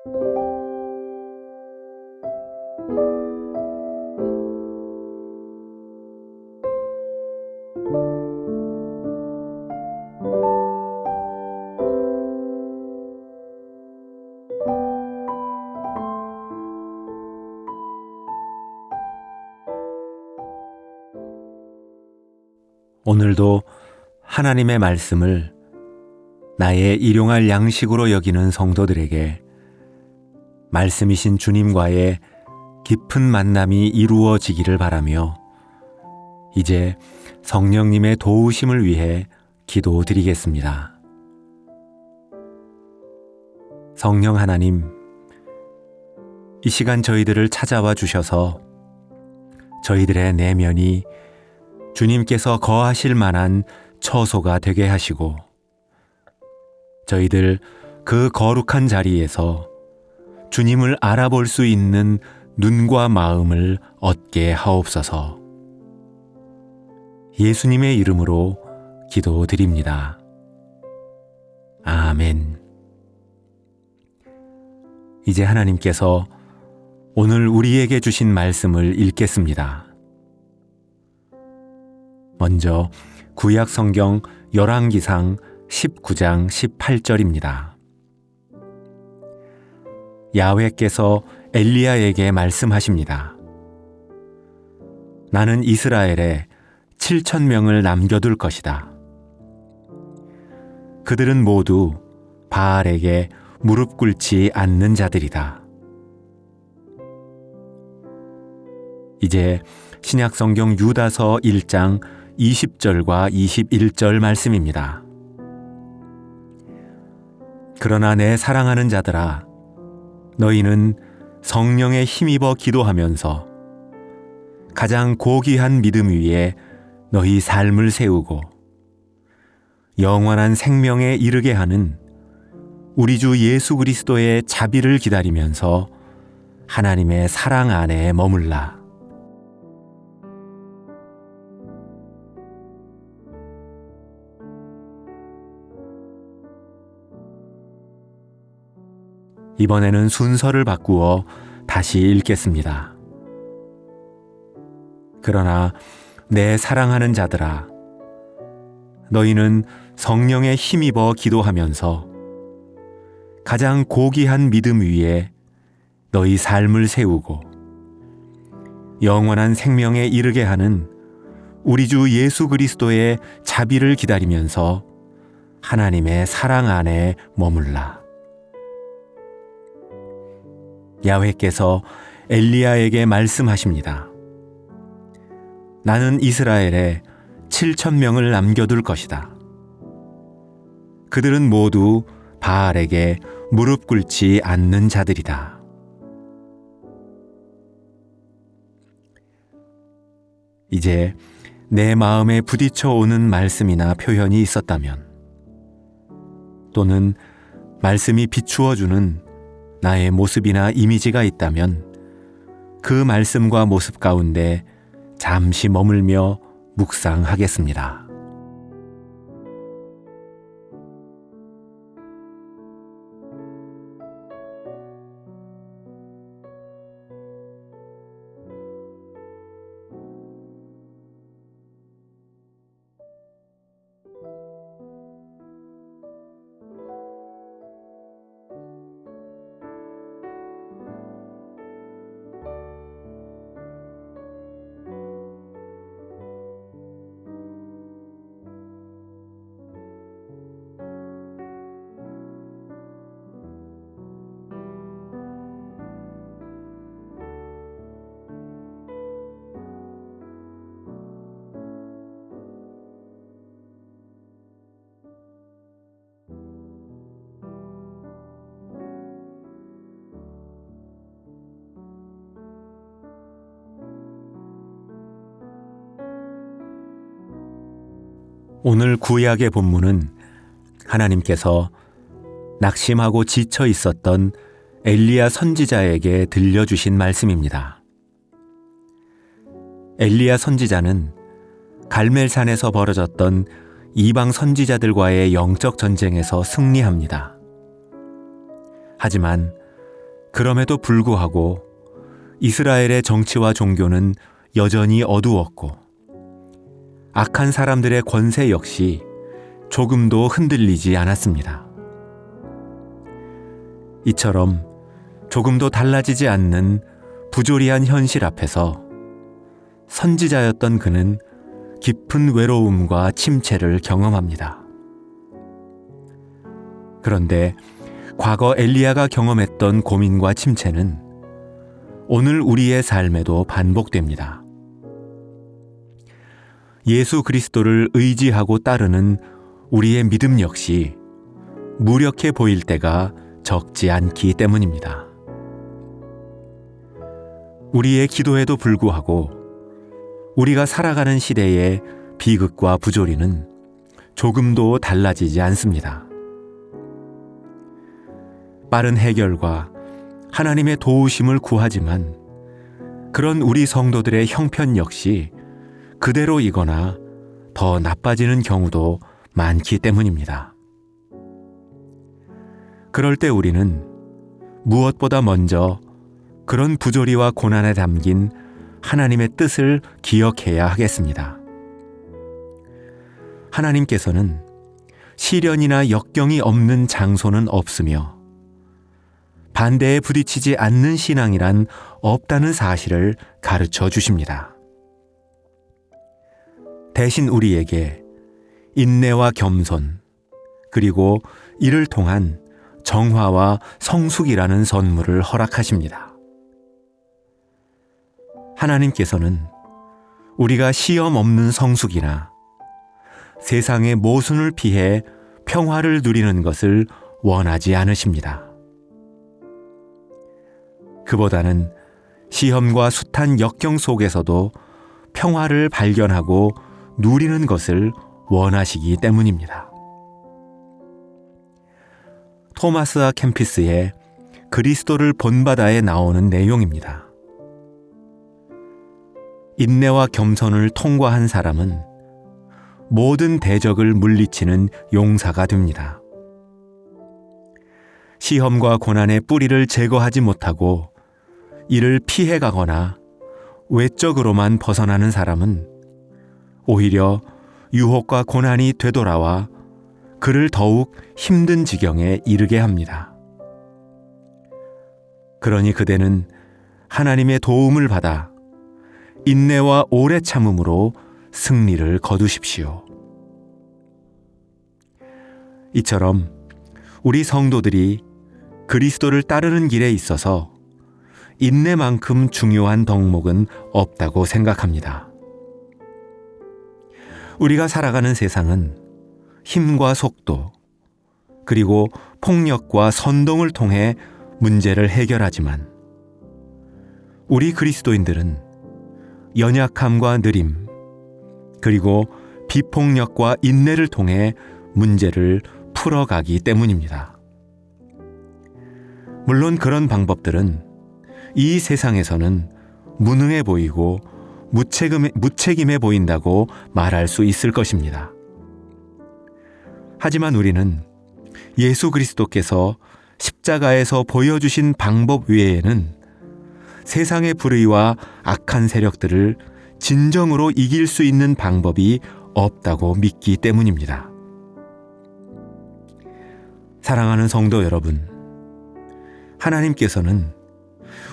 오늘도 하나님의 말씀을 나의 일용할 양식으로 여기는 성도들에게 말씀이신 주님과의 깊은 만남이 이루어지기를 바라며 이제 성령님의 도우심을 위해 기도드리겠습니다. 성령 하나님, 이 시간 저희들을 찾아와 주셔서 저희들의 내면이 주님께서 거하실 만한 처소가 되게 하시고 저희들 그 거룩한 자리에서 주님을 알아볼 수 있는 눈과 마음을 얻게 하옵소서. 예수님의 이름으로 기도드립니다. 아멘. 이제 하나님께서 오늘 우리에게 주신 말씀을 읽겠습니다. 먼저 구약 성경 열왕기상 19장 18절입니다. 야훼께서 엘리야에게 말씀하십니다. 나는 이스라엘에 7,000명을 남겨둘 것이다. 그들은 모두 바알에게 무릎 꿇지 않는 자들이다. 이제 신약성경 유다서 1장 20절과 21절 말씀입니다. 그러나 내 사랑하는 자들아, 너희는 성령에 힘입어 기도하면서 가장 고귀한 믿음 위에 너희 삶을 세우고 영원한 생명에 이르게 하는 우리 주 예수 그리스도의 자비를 기다리면서 하나님의 사랑 안에 머물라. 이번에는 순서를 바꾸어 다시 읽겠습니다. 그러나 내 사랑하는 자들아, 너희는 성령에 힘입어 기도하면서 가장 고귀한 믿음 위에 너희 삶을 세우고 영원한 생명에 이르게 하는 우리 주 예수 그리스도의 자비를 기다리면서 하나님의 사랑 안에 머물라. 야훼께서 엘리야에게 말씀하십니다. 나는 이스라엘에 7,000명을 남겨둘 것이다. 그들은 모두 바알에게 무릎 꿇지 않는 자들이다. 이제 내 마음에 부딪혀 오는 말씀이나 표현이 있었다면, 또는 말씀이 비추어주는 나의 모습이나 이미지가 있다면 그 말씀과 모습 가운데 잠시 머물며 묵상하겠습니다. 오늘 구약의 본문은 하나님께서 낙심하고 지쳐 있었던 엘리야 선지자에게 들려주신 말씀입니다. 엘리야 선지자는 갈멜산에서 벌어졌던 이방 선지자들과의 영적 전쟁에서 승리합니다. 하지만 그럼에도 불구하고 이스라엘의 정치와 종교는 여전히 어두웠고 악한 사람들의 권세 역시 조금도 흔들리지 않았습니다. 이처럼 조금도 달라지지 않는 부조리한 현실 앞에서 선지자였던 그는 깊은 외로움과 침체를 경험합니다. 그런데 과거 엘리야가 경험했던 고민과 침체는 오늘 우리의 삶에도 반복됩니다. 예수 그리스도를 의지하고 따르는 우리의 믿음 역시 무력해 보일 때가 적지 않기 때문입니다. 우리의 기도에도 불구하고 우리가 살아가는 시대의 비극과 부조리는 조금도 달라지지 않습니다. 빠른 해결과 하나님의 도우심을 구하지만 그런 우리 성도들의 형편 역시 그대로이거나 더 나빠지는 경우도 많기 때문입니다. 그럴 때 우리는 무엇보다 먼저 그런 부조리와 고난에 담긴 하나님의 뜻을 기억해야 하겠습니다. 하나님께서는 시련이나 역경이 없는 장소는 없으며 반대에 부딪히지 않는 신앙이란 없다는 사실을 가르쳐 주십니다. 대신 우리에게 인내와 겸손, 그리고 이를 통한 정화와 성숙이라는 선물을 허락하십니다. 하나님께서는 우리가 시험 없는 성숙이나 세상의 모순을 피해 평화를 누리는 것을 원하지 않으십니다. 그보다는 시험과 숱한 역경 속에서도 평화를 발견하고 누리는 것을 원하시기 때문입니다. 토마스 아 캠피스의 그리스도를 본받아에 나오는 내용입니다. 인내와 겸손을 통과한 사람은 모든 대적을 물리치는 용사가 됩니다. 시험과 고난의 뿌리를 제거하지 못하고 이를 피해가거나 외적으로만 벗어나는 사람은 오히려 유혹과 고난이 되돌아와 그를 더욱 힘든 지경에 이르게 합니다. 그러니 그대는 하나님의 도움을 받아 인내와 오래 참음으로 승리를 거두십시오. 이처럼 우리 성도들이 그리스도를 따르는 길에 있어서 인내만큼 중요한 덕목은 없다고 생각합니다. 우리가 살아가는 세상은 힘과 속도, 그리고 폭력과 선동을 통해 문제를 해결하지만 우리 그리스도인들은 연약함과 느림, 그리고 비폭력과 인내를 통해 문제를 풀어가기 때문입니다. 물론 그런 방법들은 이 세상에서는 무능해 보이고 무책임해 보인다고 말할 수 있을 것입니다. 하지만 우리는 예수 그리스도께서 십자가에서 보여주신 방법 외에는 세상의 불의와 악한 세력들을 진정으로 이길 수 있는 방법이 없다고 믿기 때문입니다. 사랑하는 성도 여러분, 하나님께서는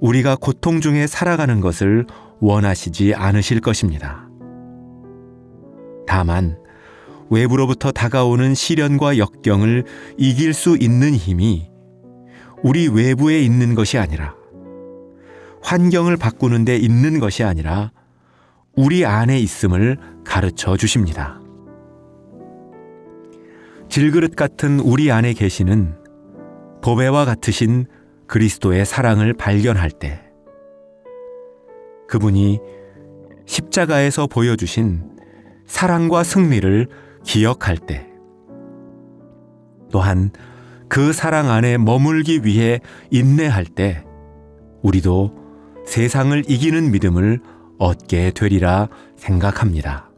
우리가 고통 중에 살아가는 것을 원하시지 않으실 것입니다. 다만 외부로부터 다가오는 시련과 역경을 이길 수 있는 힘이 우리 외부에 있는 것이 아니라, 환경을 바꾸는 데 있는 것이 아니라 우리 안에 있음을 가르쳐 주십니다. 질그릇 같은 우리 안에 계시는 보배와 같으신 그리스도의 사랑을 발견할 때, 그분이 십자가에서 보여주신 사랑과 승리를 기억할 때, 또한 그 사랑 안에 머물기 위해 인내할 때 우리도 세상을 이기는 믿음을 얻게 되리라 생각합니다.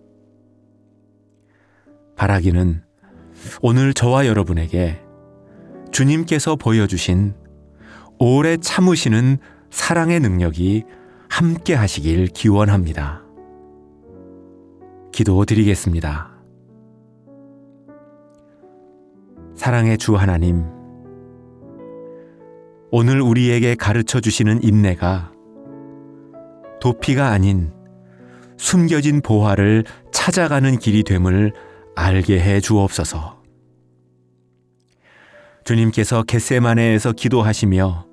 바라기는 오늘 저와 여러분에게 주님께서 보여주신 오래 참으시는 사랑의 능력이 함께 하시길 기원합니다. 기도드리겠습니다. 사랑의 주 하나님, 오늘 우리에게 가르쳐 주시는 인내가 도피가 아닌 숨겨진 보화를 찾아가는 길이 됨을 알게 해 주옵소서. 주님께서 겟세마네에서 기도하시며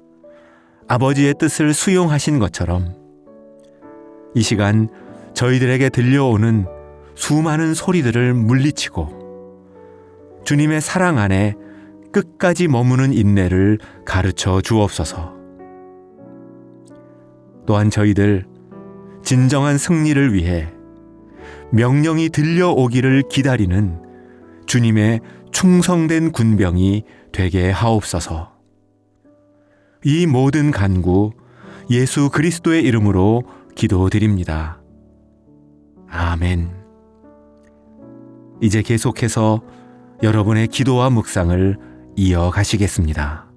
아버지의 뜻을 수용하신 것처럼 이 시간 저희들에게 들려오는 수많은 소리들을 물리치고 주님의 사랑 안에 끝까지 머무는 인내를 가르쳐 주옵소서. 또한 저희들 진정한 승리를 위해 명령이 들려오기를 기다리는 주님의 충성된 군병이 되게 하옵소서. 이 모든 간구 예수 그리스도의 이름으로 기도드립니다. 아멘. 이제 계속해서 여러분의 기도와 묵상을 이어가시겠습니다.